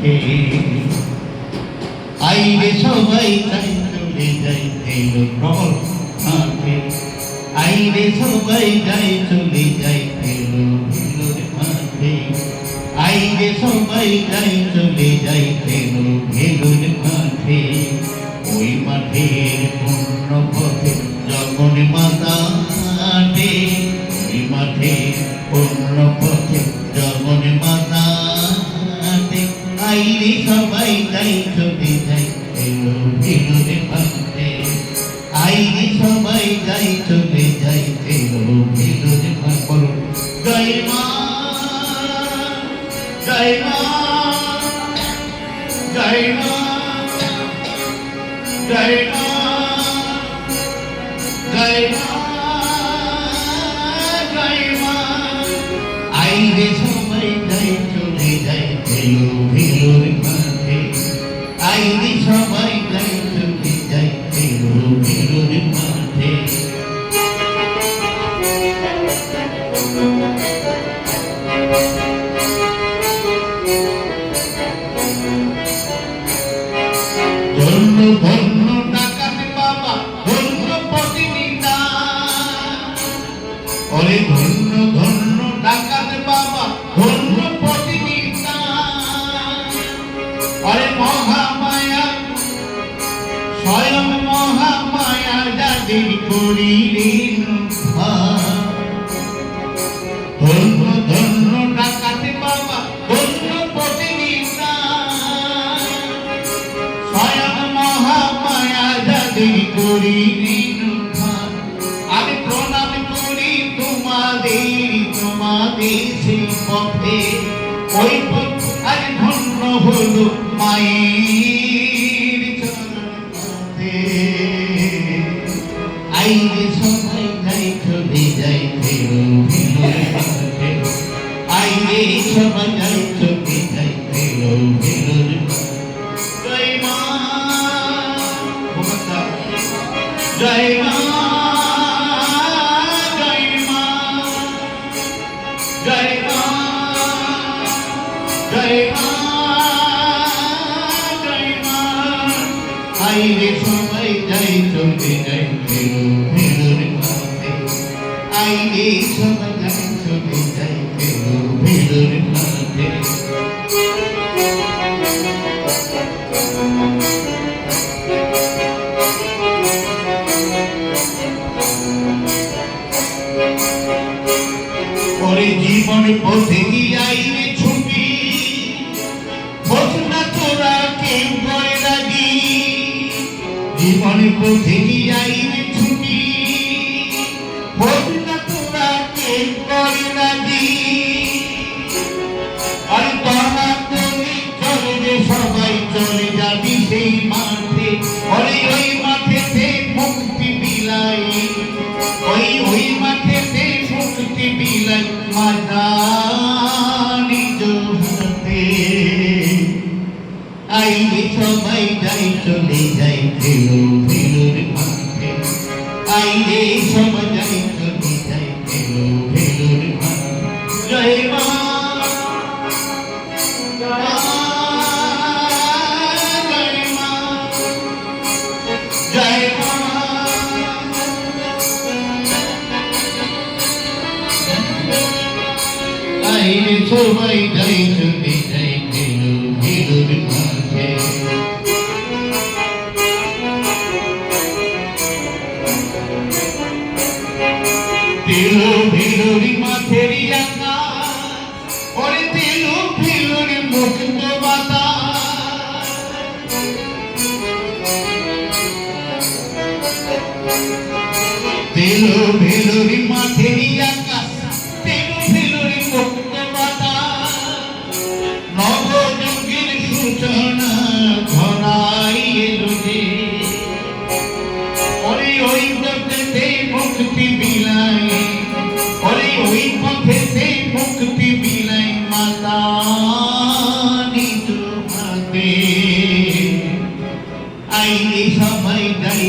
মাঠে আইরে সবাই তাই চলে যাইতে প্রবল মাঠে আইরে সবাই যাই চলে যাইতে ভিলোর মাঠে আইরে সবাই যাই চলে যাইতে ভিলোর মাঠে ওই মাঠের পূর্ণ পথে যখন মাতা আটে ওই মাঠে পূর্ণ পথে যখন মাতা আটে আইরে সবাই যাই চলে যাইতে ভিলোর মাঠে আইরে সবাই যাই চলে যাইতে ভিলোর মাঠে জয় মা জয় মা জয় মা জয় মা জয় মা জয় মা আইরে সবাই যাই চলে যাইতে ভিলোর মাঠে আইরে সবাই যাই চলে যাইতে ভিলোর মাঠে ধন্য ধন্য ডাকাত বাবা ধন্য প্রতিনিধা ওরে ধন্য ধন্য ডাকাত বাবা ধন্য প্রতিনিধা আরে মহামায়া স্বয়ং মহামায়া যাদের করিলেন ধন্য ধন্য ডাকাত বাবা ধন্য প্রতিনিধা স্বয়ং মহামায়া যাদের করিলেন আমি প্রণাম করি তোমাদের তোমাদের সেই পথে ওই পথ আজ ধন্য হলো মায়ের চরণ পথে আইরে সবাই যাই চলে যাইতে ভিলোর মাঠে আইরে সবাই যাই চলে যাইতে ভিলোর জয় মা জয় মা জয় মা জয় মা জয় মা জয় মা আইরে সবাই যাই চলে যাইতে ভিলোর মাঠে আইরে সবাই যাই চলে যাইতে ভিলোর মাঠে ওরে জীবন পথে আইরে ছুটি বোঝ না তোরা কেউ করে রাগি জীবন পথে আইরে ছুটি বোঝ না তোরা কেউ করে রাগি আর তোরা তুমি চলে সবাই চলে যাবি সেই মাঠে ওরে ওই মাঠেতে মুক্তি বিলাই ওই মাঠেতে মুক্তি বিলাই মাতা নিজ হাতে আইরে সবাই যাই চলে যাইতে ভিলোর মাঠে আইরে সবাই যাই চলে যাইতে ভিলোর মাঠে জয় মা জয় মা জয় মা আইরে সবাই যাই চলে যাইতে ভিলোর মাঠে তেলো ভিলোরি মাঠের আকা ওরে তেলো ভিলোরি মুক্ত বাতাস তেলো ভিলোরি মাঠের আকা তেলো ভিলোরি মুক্ত বাতাস নবযুগের সূচনা ধরাই এলো যে ওরে ওই পথেতে মুক্তি বিলাই ওরে ওই পথেতে মুক্তি বিলাই মাতা নিজ হাতে আইরে সবাই যাই